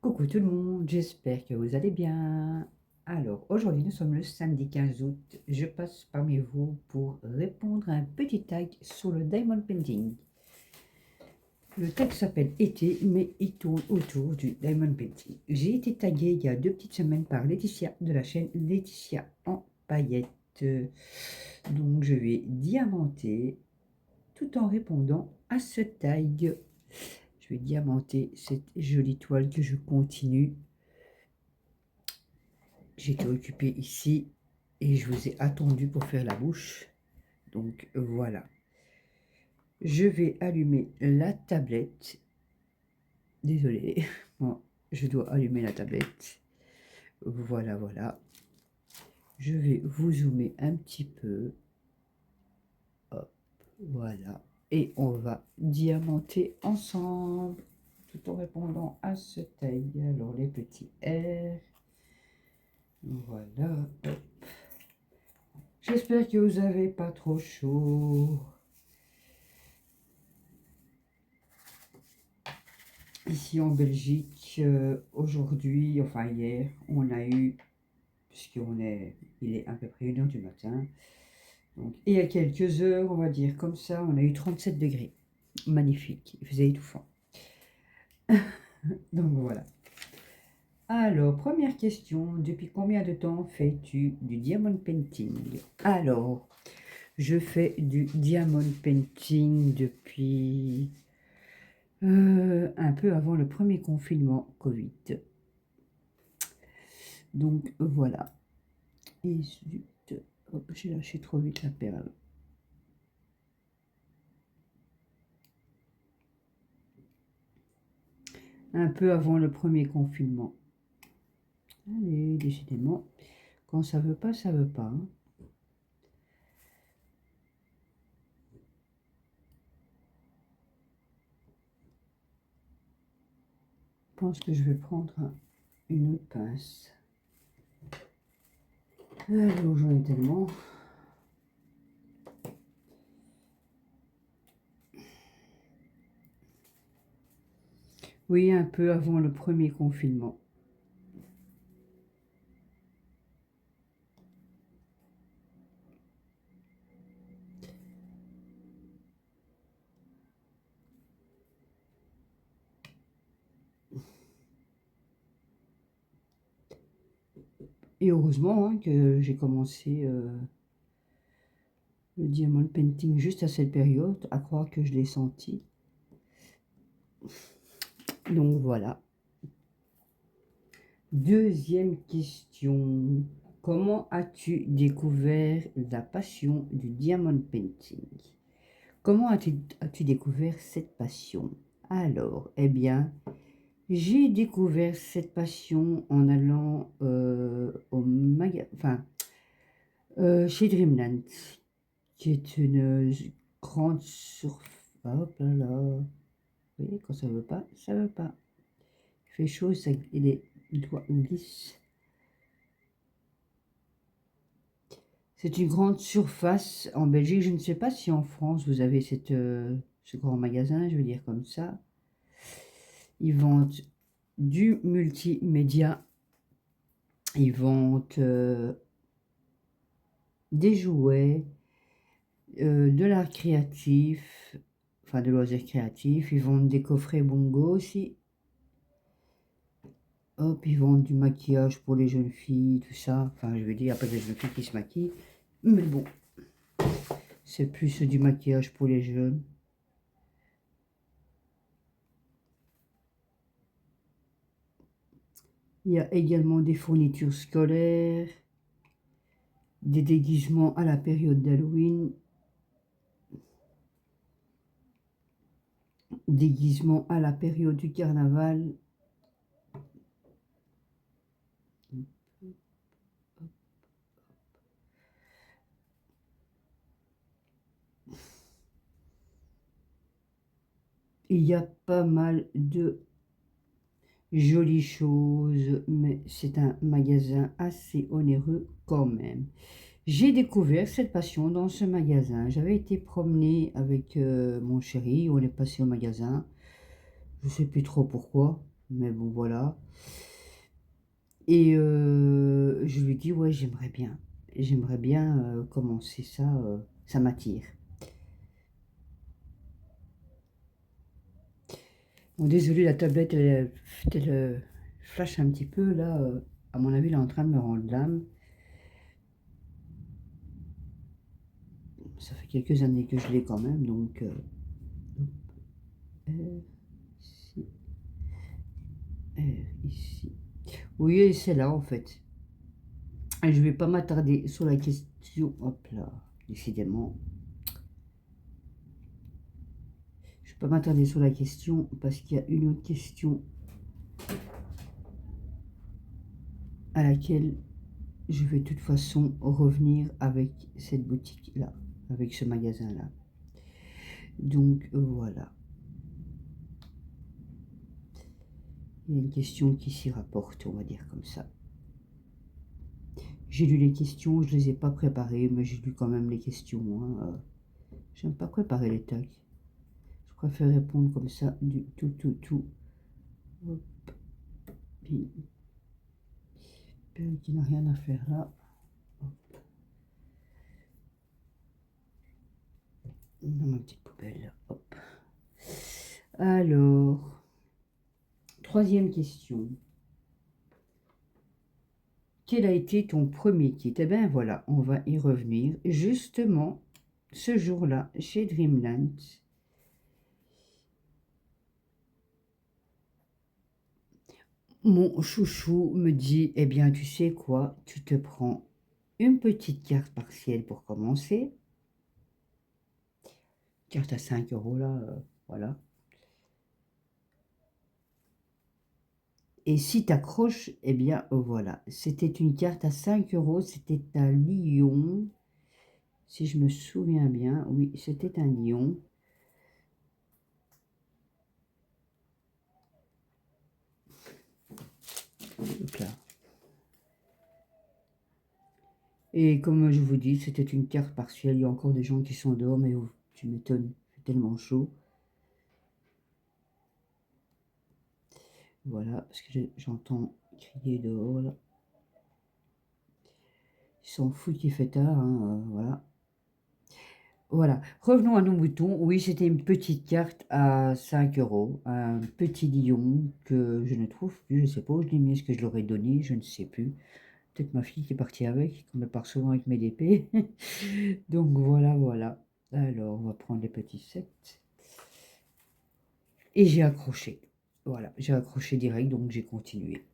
Coucou tout le monde, j'espère que vous allez bien. Alors, aujourd'hui, nous sommes le samedi 15 août. Je passe parmi vous pour répondre à un petit tag sur le Diamond Painting. Le tag s'appelle Été, mais il tourne autour du Diamond Painting. J'ai été tagué il y a 2 petites semaines par Laetitia de la chaîne Laetitia en paillettes. Donc, je vais diamanter tout en répondant à ce tag. Je vais diamanter cette jolie toile que je continue. J'ai été occupée ici et je vous ai attendu pour faire la bouche. Donc voilà. Je vais allumer la tablette. Désolée, moi je dois allumer la tablette. Voilà, voilà. Je vais vous zoomer un petit peu. Hop, voilà. Et on va diamanter ensemble tout en répondant à ce tag. Alors les petits R. Voilà. Hop. J'espère que vous n'avez pas trop chaud. Ici en Belgique, aujourd'hui, enfin hier, on a eu, il est à peu près 1 h du matin, donc, et il y a quelques heures, on va dire comme ça, on a eu 37 degrés. Magnifique, il faisait étouffant. Donc voilà. Alors, première question, depuis combien de temps fais-tu du diamond painting? Alors, je fais du diamond painting depuis un peu avant le premier confinement Covid. Donc voilà. Et zut, hop, j'ai lâché trop vite la perle. Un peu avant le premier confinement. Allez, décidément, quand ça veut pas, ça veut pas. Hein. Je pense que je vais prendre une autre pince. Alors, j'en ai tellement. Oui, un peu avant le premier confinement. Et heureusement hein, que j'ai commencé le diamond painting juste à cette période, à croire que je l'ai senti. Donc voilà. Deuxième question. Comment as-tu découvert la passion du diamond painting? Comment as-tu découvert cette passion? Alors, eh bien, j'ai découvert cette passion en allant au chez Dreamland, qui est une grande surface. Hop là là. Vous voyez, quand ça veut pas, ça veut pas. Il fait chaud, ça, et les doigts glissent. C'est une grande surface en Belgique. Je ne sais pas si en France vous avez ce grand magasin, je veux dire comme ça. Ils vendent du multimédia. Ils vendent des jouets, de l'art créatif, enfin de loisirs créatifs. Ils vendent des coffrets bongo aussi. Hop, ils vendent du maquillage pour les jeunes filles, tout ça. Enfin, je veux dire, il n'y a pas de jeunes filles qui se maquillent. Mais bon, c'est plus du maquillage pour les jeunes. Il y a également des fournitures scolaires, des déguisements à la période d'Halloween, déguisements à la période du carnaval. Il y a pas mal de jolies choses, mais c'est un magasin assez onéreux quand même. J'ai découvert cette passion dans ce magasin. J'avais été promener avec mon chéri, on est passé au magasin. Je ne sais plus trop pourquoi. Mais bon, voilà. Et je lui dis, ouais, j'aimerais bien. J'aimerais bien commencer ça. Ça m'attire. Bon, désolé, la tablette, elle flash un petit peu. Là, à mon avis, elle est en train de me rendre l'âme. Ça fait quelques années que je l'ai quand même. Donc, R, ici, R, ici. Oui, c'est là, en fait. Et je vais pas m'attarder sur la question. Hop là, décidément. Je vais pas m'attarder sur la question parce qu'il y a une autre question à laquelle je vais de toute façon revenir avec cette boutique-là, avec ce magasin-là. Donc voilà. Il y a une question qui s'y rapporte, on va dire comme ça. J'ai lu les questions, je les ai pas préparées, mais j'ai lu quand même les questions. Hein. J'aime pas préparer les tags. Je préfère répondre comme ça, du tout. Hop. Puis, qui n'a rien à faire là. Hop. Dans ma petite poubelle. Hop. Alors, troisième question. Quel a été ton premier kit? Eh bien voilà, on va y revenir. Justement, ce jour-là, chez Dreamland, mon chouchou me dit, eh bien tu sais quoi, tu te prends une petite carte partielle pour commencer. Carte à 5 € là, voilà. Et si tu accroches, eh bien voilà. C'était une carte à 5 €, c'était à Lyon. Si je me souviens bien, oui, c'était un Lyon. Donc là. Et comme je vous dis, c'était une carte partielle. Il y a encore des gens qui sont dehors, mais oh, tu m'étonnes, c'est tellement chaud. Voilà, parce que j'entends crier dehors là. Ils s'en foutent qu'il fait tard, hein, voilà. Voilà, revenons à nos moutons. Oui, c'était une petite carte à 5 €, un petit lion que je ne trouve plus, je ne sais pas où je l'ai mis, est-ce que je l'aurais donné, je ne sais plus. Peut-être ma fille qui est partie avec, comme elle part souvent avec mes DP. Donc voilà. Alors, on va prendre les petits sets. Et j'ai accroché. Voilà, j'ai accroché direct, donc j'ai continué.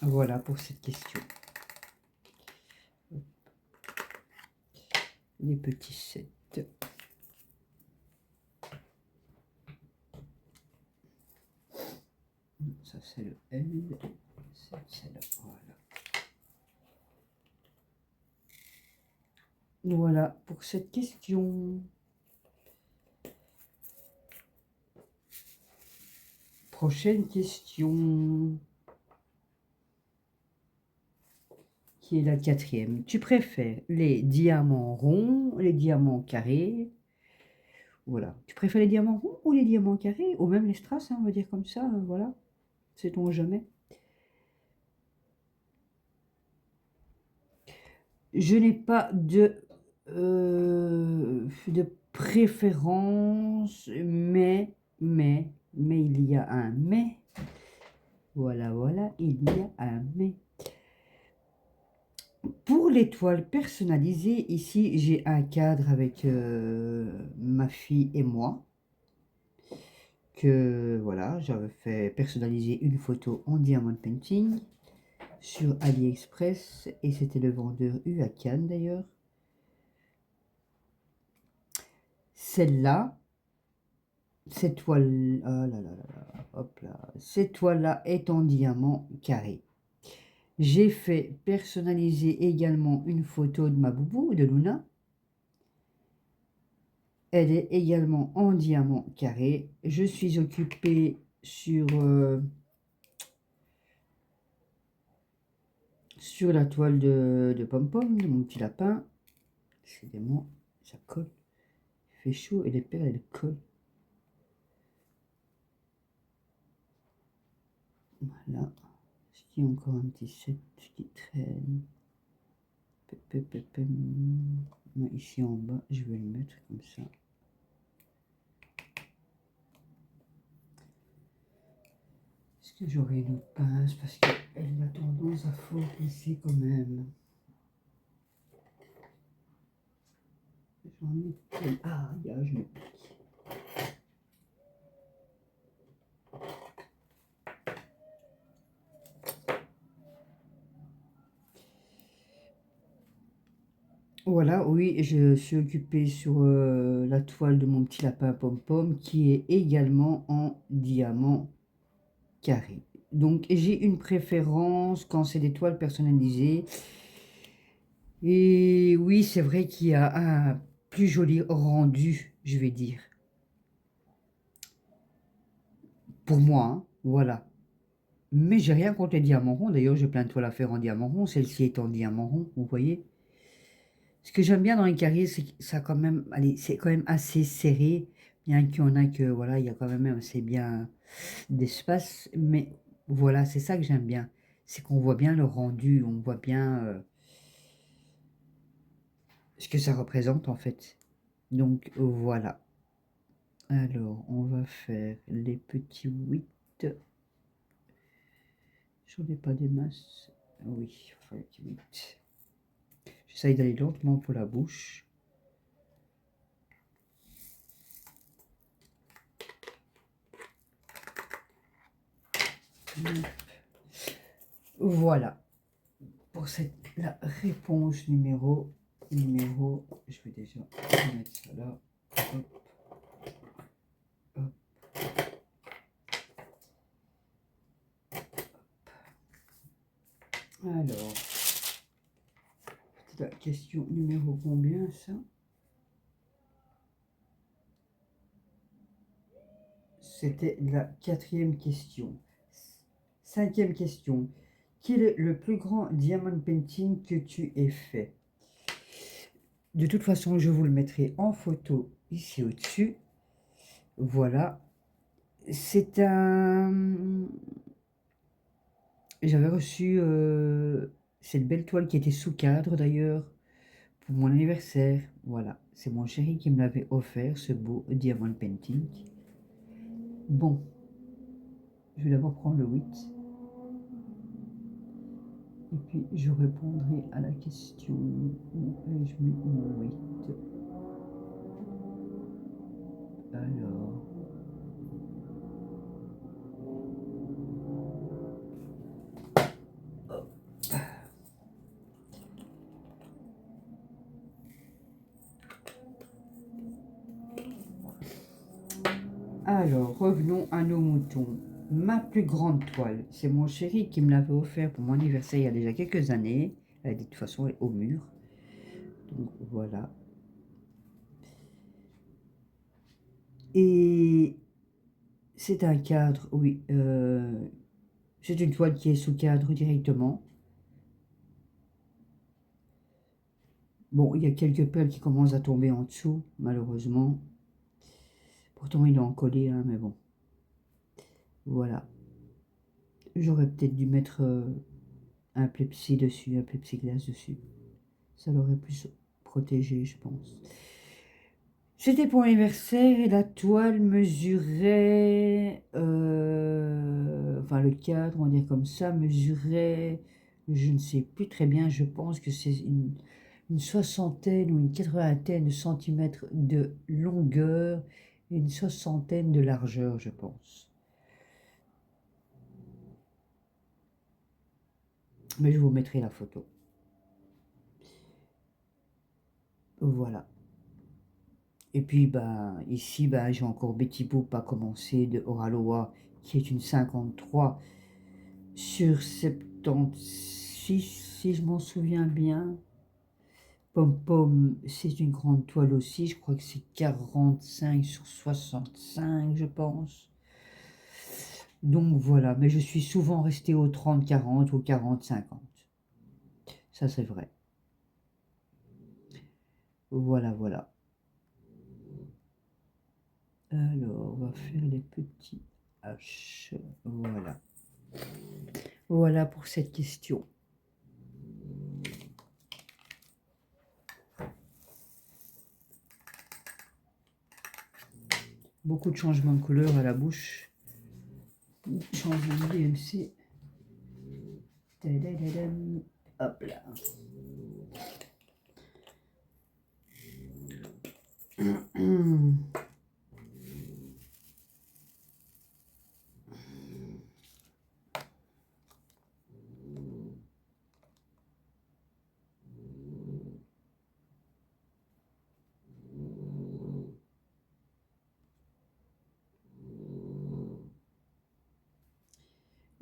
Voilà pour cette question. Les petits sets. Ça, c'est le L. C'est là. Voilà. Voilà pour cette question. Prochaine question. Qui est la quatrième. Tu préfères les diamants ronds, les diamants carrés? Voilà. Tu préfères les diamants ronds ou les diamants carrés? Ou même les strass, hein, on va dire comme ça, voilà. Sait-on jamais. Je n'ai pas de préférence, mais, il y a un mais. Voilà, il y a un mais. Pour l'étoile personnalisée, ici, j'ai un cadre avec ma fille et moi. Que voilà, j'avais fait personnaliser une photo en diamond painting sur AliExpress et c'était le vendeur U à Cannes d'ailleurs. Celle-là, cette toile, ah là là là là, hop là, cette toile-là est en diamant carré. J'ai fait personnaliser également une photo de ma boubou, de Luna. Elle est également en diamant carré. Je suis occupée sur la toile de pom-pom, de mon petit lapin. Décidément, ça colle. Il fait chaud et les perles, elles collent. Voilà. Est-ce qu'il y a encore un petit 7 qui traîne? Ici en bas, je vais le mettre comme ça. Est-ce que j'aurai une autre pince? Parce qu'elle a tendance à fort ici quand même. J'en ai... Ah, il y a, je me pique. Voilà, oui, je suis occupée sur la toile de mon petit lapin pom-pom qui est également en diamant carré. Donc j'ai une préférence quand c'est des toiles personnalisées. Et oui, c'est vrai qu'il y a un plus joli rendu, je vais dire. Pour moi, hein, voilà. Mais j'ai rien contre les diamants ronds. D'ailleurs, j'ai plein de toiles à faire en diamant rond. Celle-ci est en diamant rond, vous voyez. Ce que j'aime bien dans les carrières, c'est que ça quand même, allez, c'est quand même assez serré. Bien qu'il y en a que, voilà, il y a quand même assez bien d'espace. Mais voilà, c'est ça que j'aime bien. C'est qu'on voit bien le rendu, on voit bien ce que ça représente en fait. Donc voilà. Alors, on va faire les petits 8. J'en ai pas des masses. Oui, enfin, 8. J'essaye d'aller lentement pour la bouche. Voilà. Pour la réponse numéro, je vais déjà mettre ça là. Hop, hop, alors, c'est la question numéro combien ça? C'était la 4e question. 5e question. Quel est le plus grand diamond painting que tu aies fait? De toute façon, je vous le mettrai en photo ici au-dessus. Voilà. C'est un... J'avais reçu cette belle toile qui était sous cadre d'ailleurs pour mon anniversaire. Voilà. C'est mon chéri qui me l'avait offert, ce beau diamond painting. Bon. Je vais d'abord prendre le 8. Et puis je répondrai à la question où ai-je mis mon 8. Alors... Alors, revenons à nos moutons. Ma plus grande toile, c'est mon chéri qui me l'avait offert pour mon anniversaire il y a déjà quelques années. Elle est de toute façon au mur. Donc voilà. Et c'est un cadre, oui. C'est une toile qui est sous cadre directement. Bon, il y a quelques perles qui commencent à tomber en dessous, malheureusement. Pourtant, il est encollé, hein, mais bon. Voilà. J'aurais peut-être dû mettre un plexi dessus, un plexiglas dessus. Ça l'aurait plus protégé, je pense. C'était pour l'anniversaire et la toile mesurait, enfin le cadre, on va dire comme ça, mesurait, je ne sais plus très bien, je pense que c'est une soixantaine ou une quatre-vingtaine de centimètres de longueur et une soixantaine de largeur, je pense. Mais je vous mettrai la photo. Voilà. Et puis, bah, ici, bah, j'ai encore Betty Boop à commencer de Oraloa, qui est une 53 sur 76, si je m'en souviens bien. Pom Pom, c'est une grande toile aussi, je crois que c'est 45 sur 65, je pense. Donc voilà, mais je suis souvent resté au 30-40 ou 40-50. Ça, c'est vrai. Voilà, voilà. Alors, on va faire les petits H. Voilà. Voilà pour cette question. Beaucoup de changements de couleur à la bouche. Changement de DMC. Tadadadam. Hop là.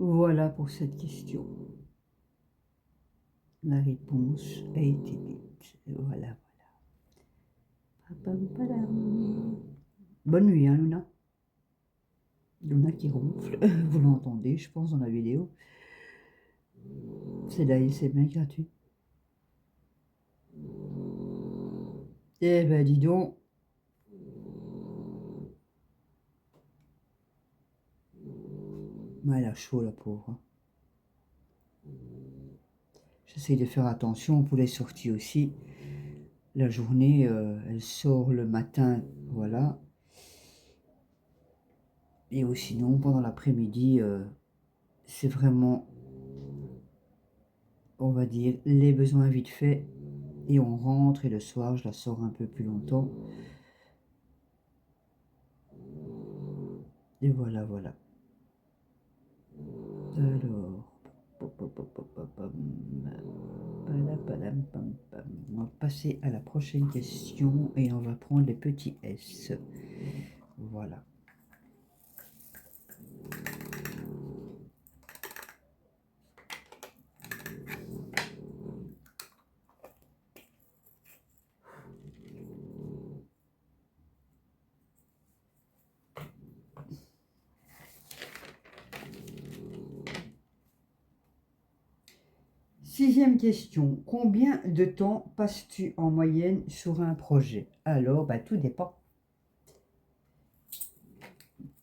Voilà pour cette question. La réponse a été dite. Voilà, voilà. Pam, padam. Bonne nuit, hein, Luna. Luna qui ronfle. Vous l'entendez, je pense, dans la vidéo. C'est l'ASMR gratuit. Eh ben, dis donc. Elle a chaud, la pauvre. J'essaie de faire attention pour les sorties aussi. La journée, elle sort le matin, voilà. Et ou sinon, pendant l'après-midi, c'est vraiment, on va dire, les besoins vite faits. Et on rentre et le soir, je la sors un peu plus longtemps. Et voilà, voilà. Alors, on va passer à la prochaine question et on va prendre les petits S. Voilà. Sixième question. Combien de temps passes-tu en moyenne sur un projet? Alors, bah, tout dépend.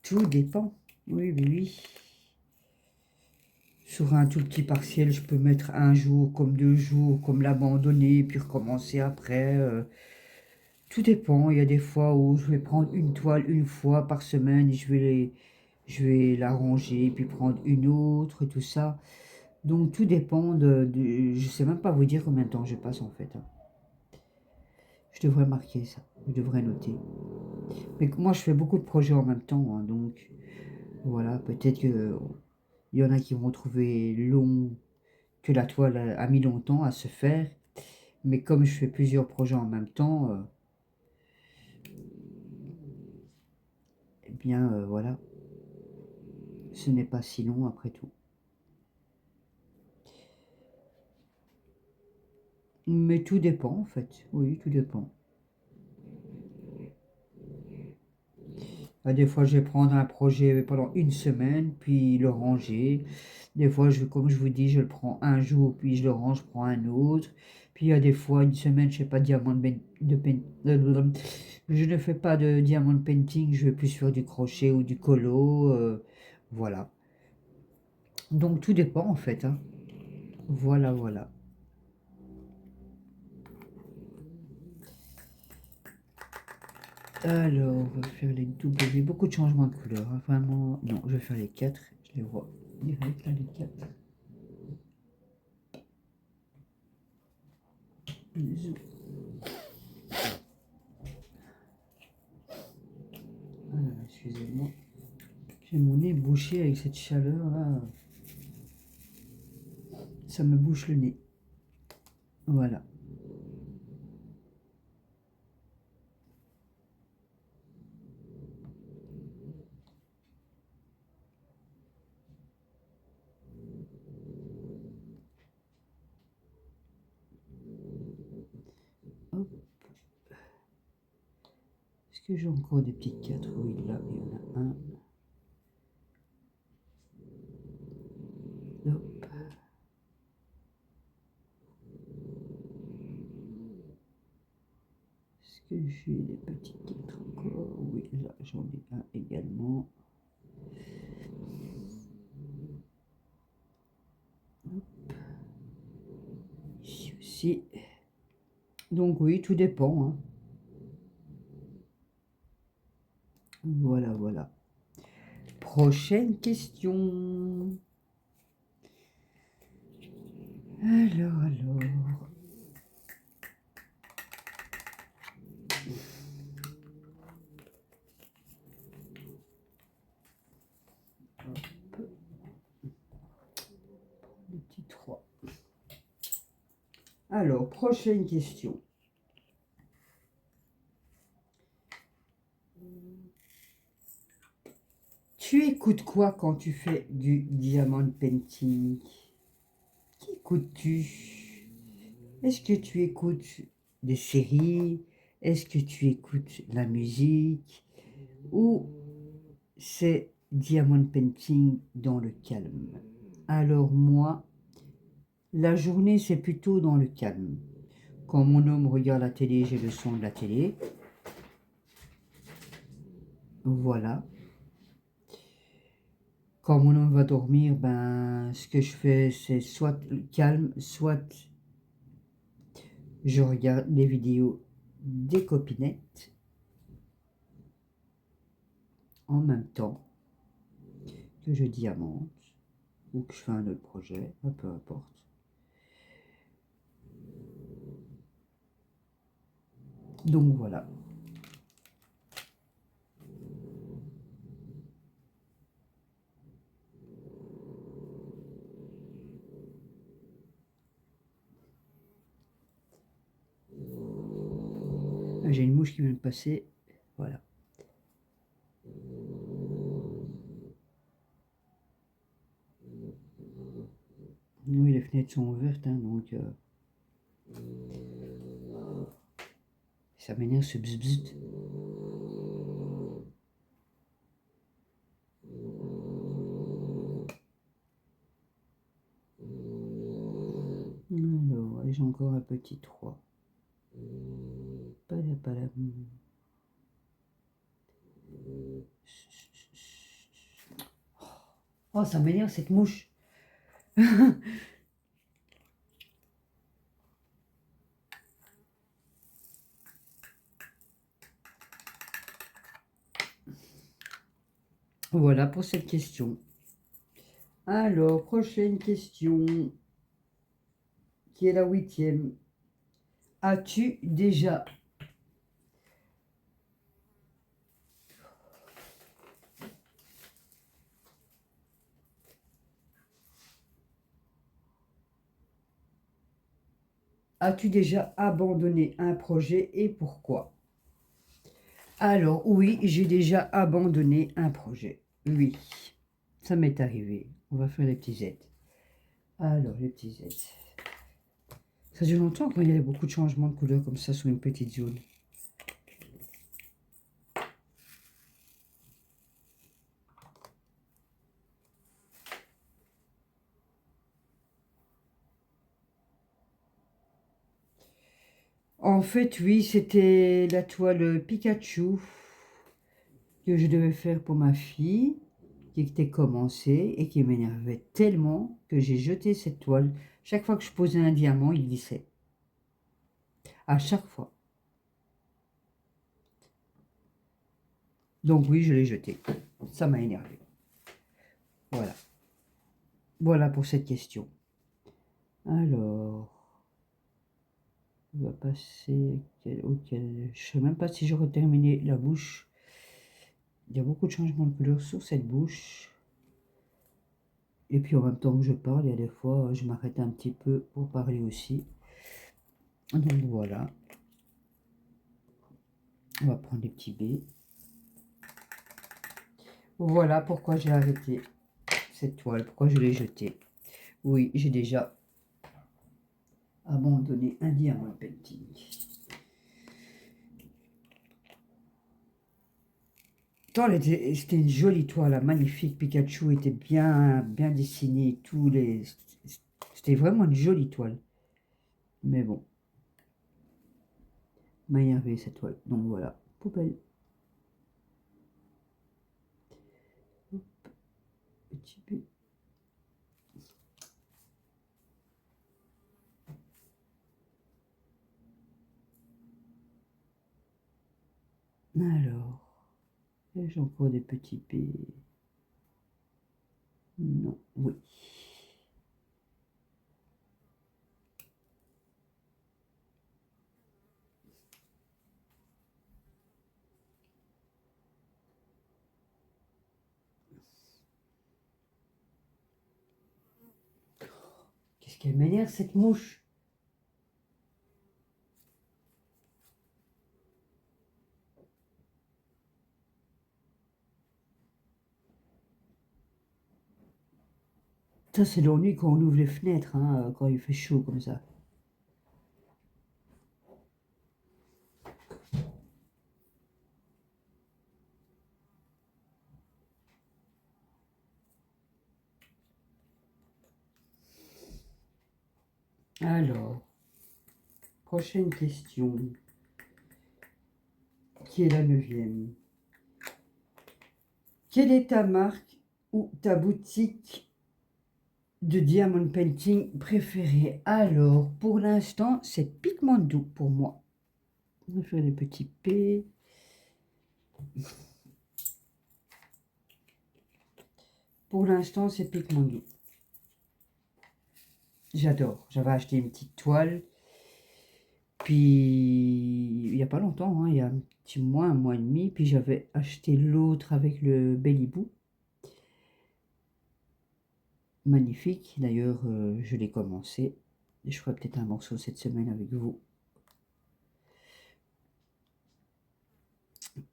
Tout dépend. Oui, oui, oui. Sur un tout petit partiel, je peux mettre un jour, comme 2 jours, comme l'abandonner, puis recommencer après. Tout dépend. Il y a des fois où je vais prendre une toile une fois par semaine et je vais la ranger, puis prendre une autre, et tout ça. Donc tout dépend je sais même pas vous dire combien de temps je passe en fait, hein. Je devrais marquer ça, je devrais noter. Mais moi je fais beaucoup de projets en même temps, hein, donc voilà, peut-être que il y en a qui vont trouver long, que la toile a mis longtemps à se faire. Mais comme je fais plusieurs projets en même temps, eh bien voilà, ce n'est pas si long après tout. Mais tout dépend en fait, oui, tout dépend. Des fois, je vais prendre un projet pendant une semaine, puis le ranger. Des fois, comme je vous dis, je le prends un jour, puis je le range, je prends un autre. Puis il y a des fois, une semaine, je fais pas de diamant je ne fais pas de diamond painting, je vais plus faire du crochet ou du colo. Voilà. Donc tout dépend en fait, hein. Voilà, voilà. Alors, on va faire les W. Beaucoup de changements de couleur, hein, vraiment. Non, je vais faire les 4. Je les vois direct là, les 4. Excusez-moi. J'ai mon nez bouché avec cette chaleur là. Ça me bouche le nez. Voilà. Hop. Est-ce que j'ai encore des petites 4? Oui, là, il y en a un. Hop. Est-ce que j'ai des petites 4 encore? Oui, là, j'en ai un également. Si. Donc oui, tout dépend, hein. Voilà, voilà. Prochaine question. Alors. Hop, le petit 3. Alors, prochaine question. Tu écoutes quoi quand tu fais du diamond painting? Qui écoutes-tu? Est-ce que tu écoutes des séries? Est-ce que tu écoutes la musique? Ou c'est diamond painting dans le calme? Alors moi, la journée c'est plutôt dans le calme. Quand mon homme regarde la télé, j'ai le son de la télé. Voilà. Quand mon homme va dormir, ben, ce que je fais, c'est soit calme, soit je regarde les vidéos des copinettes en même temps que je diamante ou que je fais un autre projet, peu importe. Donc voilà. J'ai une mouche qui vient de passer. Voilà. Oui, les fenêtres sont ouvertes, hein, donc ça m'énerve ce bzz bzz. Alors, j'ai encore un petit 3. Padam. Oh, ça m'énerve cette mouche. Voilà pour cette question. Alors, prochaine question, qui est la 8e. As-tu déjà abandonné un projet et pourquoi? Alors, oui, j'ai déjà abandonné un projet. Oui, ça m'est arrivé. On va faire les petits Z. Alors, les petits Z. Ça fait longtemps qu'il y avait beaucoup de changements de couleur comme ça sur une petite zone. En fait, oui, c'était la toile Pikachu que je devais faire pour ma fille, qui était commencée et qui m'énervait tellement que j'ai jeté cette toile. Chaque fois que je posais un diamant, il glissait. À chaque fois. Donc oui, je l'ai jeté. Ça m'a énervé. Voilà. Voilà pour cette question. Alors, on va passer auquel je ne sais même pas si j'aurais terminé la bouche. Il y a beaucoup de changements de couleur sur cette bouche. Et puis en même temps que je parle, il y a des fois, je m'arrête un petit peu pour parler aussi. Donc voilà. On va prendre les petits baies. Voilà pourquoi j'ai arrêté cette toile, pourquoi je l'ai jetée. Oui, j'ai déjà abandonné un diamant painting. C'était une jolie toile, magnifique. Pikachu était bien dessiné. C'était vraiment une jolie toile. Mais bon, m'a énervé cette toile. Donc voilà, poubelle. Hop, petit peu. Alors, j'ai encore des petits P. Non, oui. Qu'est-ce qu'elle m'énerve cette mouche? Ça, c'est l'ennui quand on ouvre les fenêtres, hein, quand il fait chaud comme ça. Alors, prochaine question, qui est la 9e. Quelle est ta marque ou ta boutique de diamond painting préférée? Alors, pour l'instant, c'est Pigmento pour moi. On va faire les petits P. Pour l'instant, c'est Pigmento. J'adore. J'avais acheté une petite toile. Puis, il n'y a pas longtemps, hein, il y a un petit mois, un mois et demi, puis j'avais acheté l'autre avec le Bellibou. Magnifique. D'ailleurs, je l'ai commencé. Je ferai peut-être un morceau cette semaine avec vous.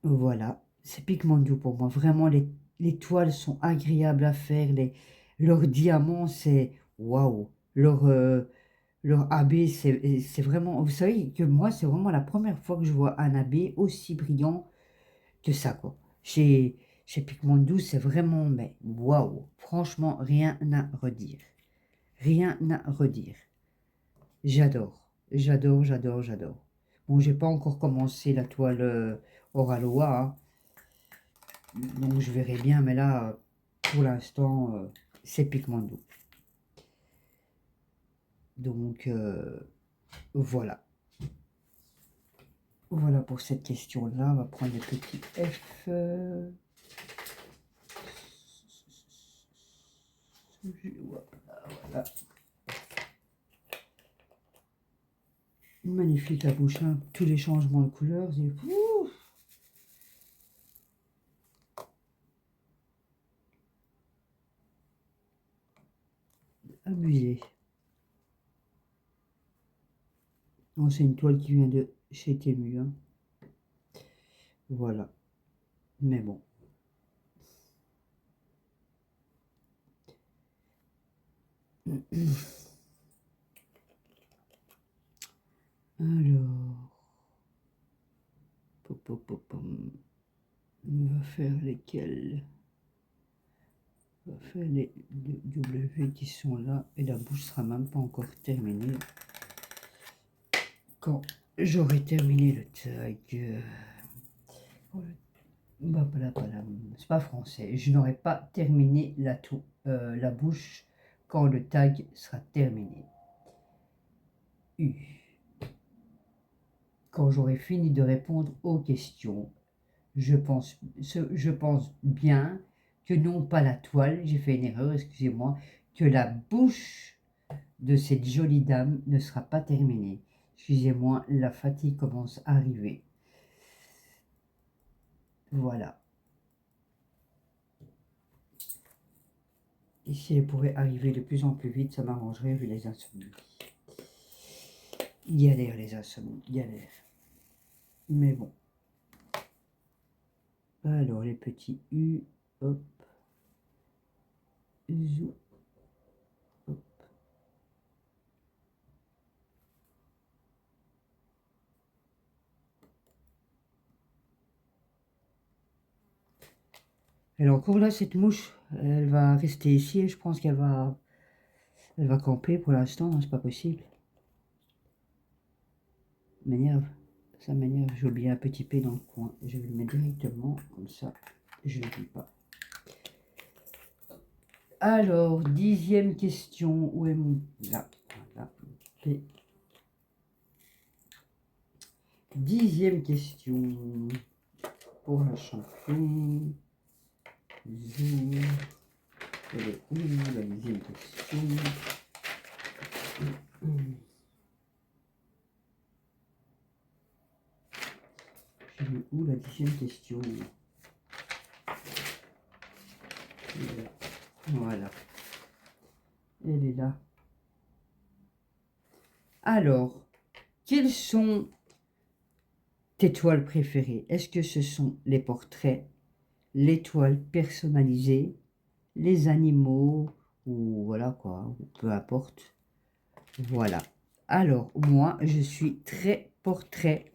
Voilà. C'est Pigmento pour moi. Vraiment, les toiles sont agréables à faire. Leurs diamants, c'est waouh. Leur AB, c'est vraiment... Vous savez que moi, c'est vraiment la première fois que je vois un AB aussi brillant que ça, quoi. Chez Pigmento, c'est vraiment... Mais waouh. Franchement, rien à redire. Rien à redire. J'adore. J'adore, j'adore, j'adore. Bon, j'ai pas encore commencé la toile Oraloa, hein, donc je verrai bien, mais là, pour l'instant, c'est Pigmento. Donc, voilà. Voilà pour cette question-là. On va prendre les petits F. Voilà. Magnifique la bouche, hein. Tous les changements de couleurs. Abusé. Non, c'est une toile qui vient de chez Temu, hein. Voilà. Mais bon. Alors, on va faire lesquels? On va faire les W qui sont là et la bouche sera même pas encore terminée. Quand j'aurai terminé le tag, c'est pas français, je n'aurai pas terminé la bouche quand le tag sera terminé. U. Quand j'aurai fini de répondre aux questions, je pense bien que non pas la toile, j'ai fait une erreur, excusez-moi, que la bouche de cette jolie dame ne sera pas terminée. Excusez-moi, la fatigue commence à arriver. Voilà. Et si elle pourrait arriver de plus en plus vite, ça m'arrangerait vu les insomnies. Galère les insomnies, galère. Mais bon. Alors les petits U, hop, zou, hop. Elle est encore là cette mouche, elle va rester ici et je pense qu'elle va, elle va camper pour l'instant, hein, c'est pas possible. M'énerve, ça m'énerve, j'ai oublié un petit P dans le coin, je vais le mettre directement, comme ça je ne l'oublie pas. Alors, 10e question, où est mon... Là, voilà, P. 10e question. pour la champion. Zou. Elle est où la deuxième question? J'ai mis où la deuxième question? Voilà. Elle est là. Alors, quelles sont tes toiles préférées? Est-ce que ce sont les portraits, les toiles personnalisées, les animaux, ou voilà quoi, ou peu importe. Voilà. Alors, moi, je suis très portrait.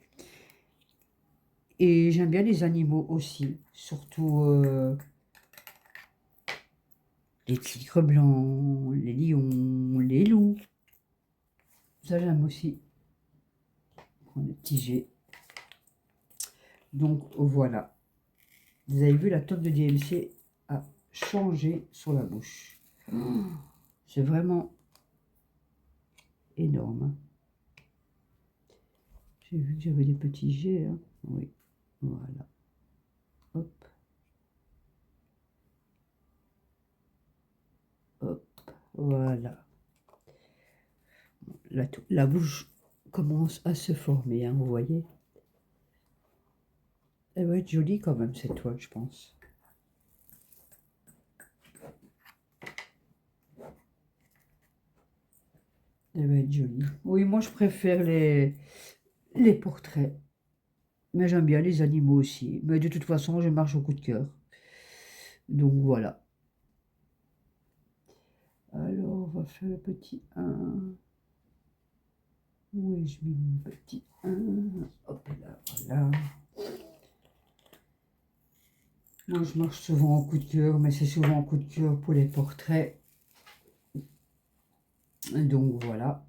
Et j'aime bien les animaux aussi. Surtout les tigres blancs, les lions, les loups. Ça, j'aime aussi. Le petit G. Donc, voilà. Vous avez vu, la tôle de DMC a changé sur la bouche. C'est vraiment énorme. Hein. J'ai vu que j'avais des petits G. Hein. Oui, voilà. Hop. Hop. Voilà. La bouche commence à se former, hein, vous voyez. Elle va être jolie quand même, cette toile, je pense. Elle va être jolie. Oui, moi, je préfère les portraits. Mais j'aime bien les animaux aussi. Mais de toute façon, je marche au coup de cœur. Donc, voilà. Alors, on va faire le petit 1. Où ai-je mis mon petit 1? Hop là, voilà. Moi, je marche souvent en coup de cœur, mais c'est souvent en coup de cœur pour les portraits. Donc, voilà.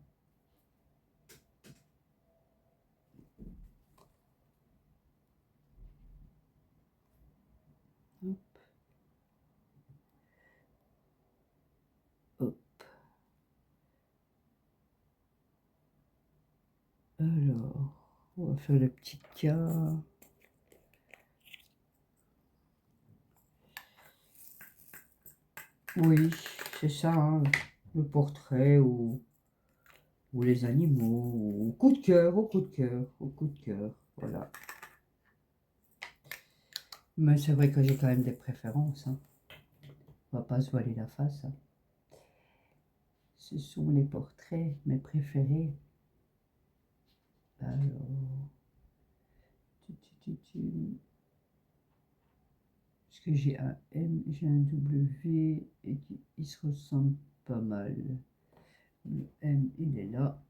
Hop. Hop. Alors, on va faire le petit cas. Oui, c'est ça, hein, le portrait ou les animaux, au coup de cœur, au coup de cœur, au coup de cœur, voilà. Mais c'est vrai que j'ai quand même des préférences, hein. On va pas se voiler la face. Hein. Ce sont les portraits, mes préférés. Alors, parce que j'ai un M, j'ai un W et ils se ressemblent pas mal. Le M, il est là.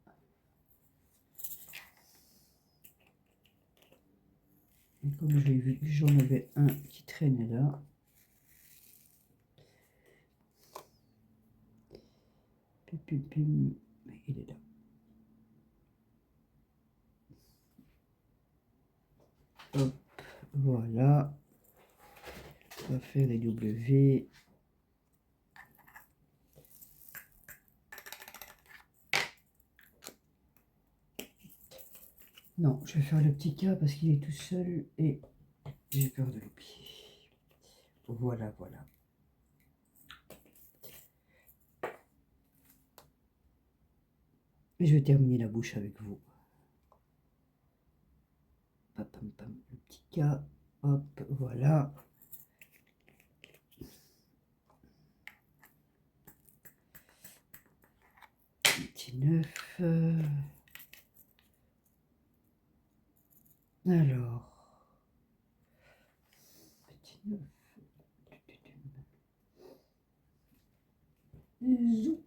Et comme j'ai vu que j'en avais un qui traînait là, il est là. Hop, voilà. On va faire les W. Non, je vais faire le petit K parce qu'il est tout seul et j'ai peur de l'oublier. Voilà, voilà. Et je vais terminer la bouche avec vous. Pam, pam, pam, le petit K. Hop, voilà. Petit 9. Alors. Petit 9. Zou.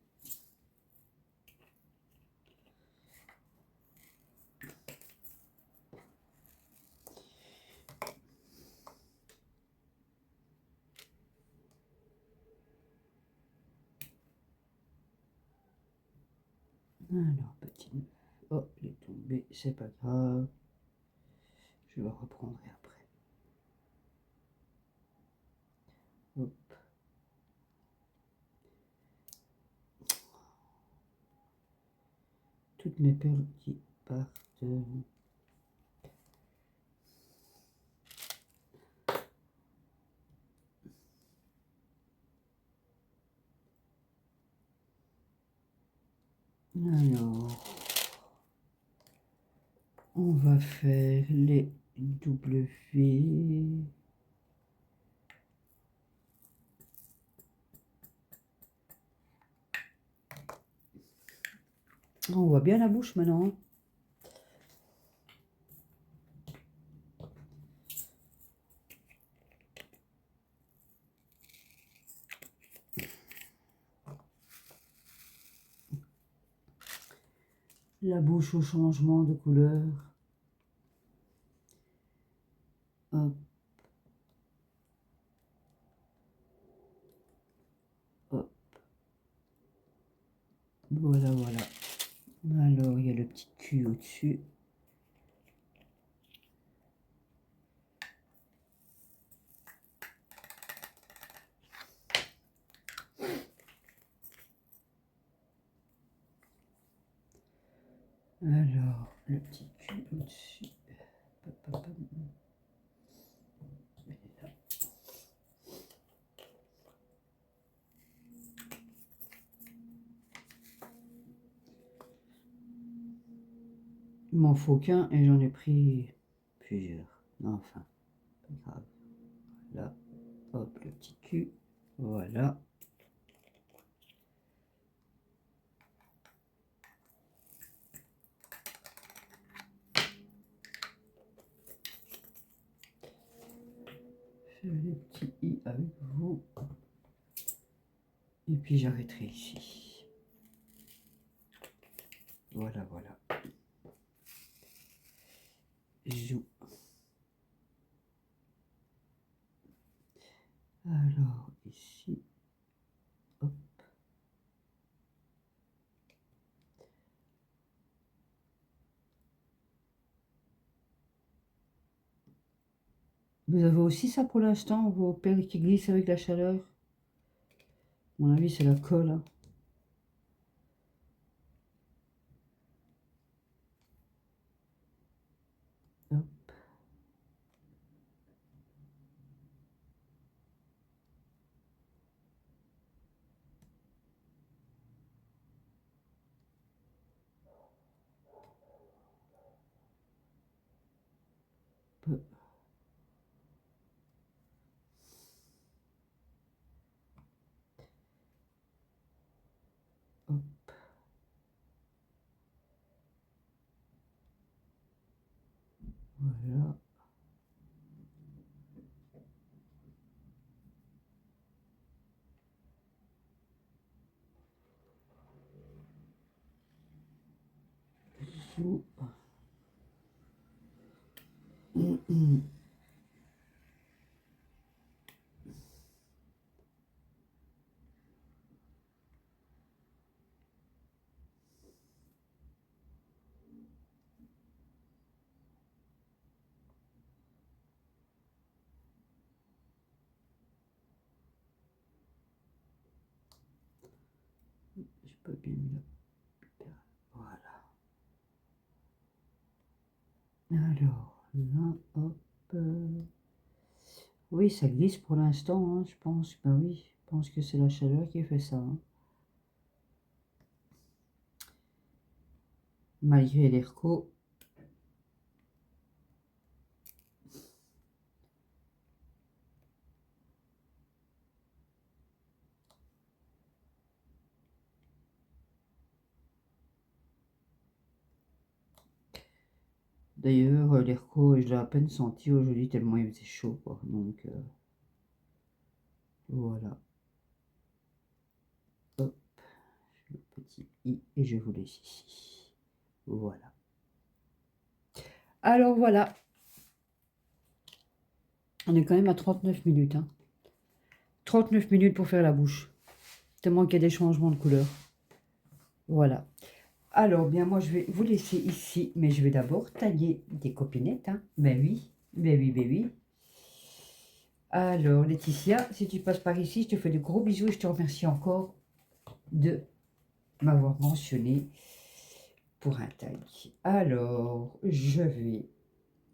Alors, petit 9. Oh, il est tombé, c'est pas grave. Je le reprendrai après. Hop. Toutes mes perles qui partent. Alors, on va faire les W. On voit bien la bouche maintenant, hein. La bouche au changement de couleur. Hop. Hop. Voilà, voilà. Alors, il y a le petit cul au-dessus. Alors, le petit cul au-dessus. Hop, hop, hop. Il m'en faut qu'un et j'en ai pris plusieurs. Enfin, pas grave. Là, hop, le petit cul. Voilà. Je fais les petits i avec vous. Et puis j'arrêterai ici. Voilà, voilà. Zou. Alors, ici. Hop. Vous avez aussi ça pour l'instant, vos perles qui glissent avec la chaleur? À mon avis, c'est la colle, hein. Hop. Hop. Hop. Voilà. Zou. J'ai pas bien mis la perle. Voilà. Alors, là, hop. Oui, ça glisse pour l'instant, hein, je pense. Ben oui, je pense que c'est la chaleur qui fait ça, hein. Malgré les recos. D'ailleurs, les recos, je l'ai à peine senti aujourd'hui tellement il faisait chaud, quoi. Donc, voilà. Hop, le petit i et je vous laisse ici. Voilà. Alors voilà, on est quand même à 39 minutes, hein. 39 minutes pour faire la bouche. Tellement qu'il y a des changements de couleur. Voilà. Alors, bien, moi, je vais vous laisser ici, mais je vais d'abord tailler des copinettes, hein. Ben oui, ben oui, ben oui. Alors, Laetitia, si tu passes par ici, je te fais de gros bisous et je te remercie encore de m'avoir mentionné pour un taille. Alors, je vais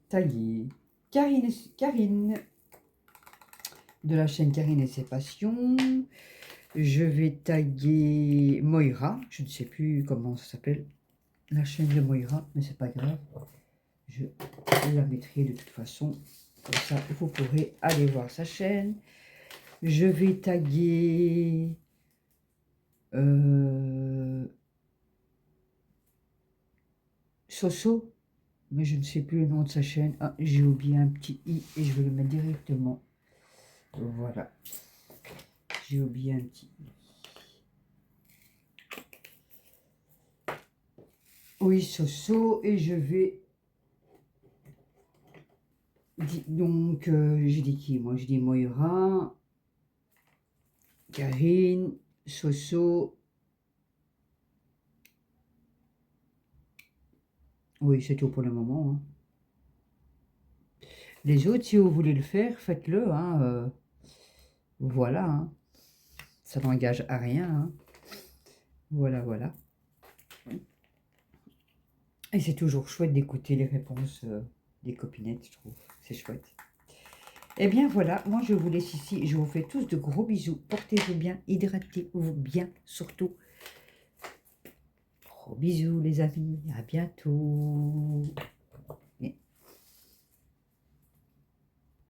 tailler Karine de la chaîne Karine et ses passions. Je vais taguer Moira. Je ne sais plus comment ça s'appelle. La chaîne de Moira, mais c'est pas grave. Je la mettrai de toute façon. Comme ça, vous pourrez aller voir sa chaîne. Je vais taguer... Soso, mais je ne sais plus le nom de sa chaîne. Ah, j'ai oublié un petit i et je vais le mettre directement. Voilà. J'ai oublié un petit i. Oui, Soso, et je vais... Donc, j'ai dit qui? Moi, je dis Moira, Karine, Soso. Oui, c'est tout pour le moment. Hein. Les autres, si vous voulez le faire, faites-le. Hein, voilà. Hein. Ça n'engage à rien. Hein. Voilà, voilà. Et c'est toujours chouette d'écouter les réponses des copinettes, je trouve. C'est chouette. Eh bien voilà, moi je vous laisse ici. Je vous fais tous de gros bisous. Portez-vous bien, hydratez-vous bien surtout. Gros bisous les amis, à bientôt.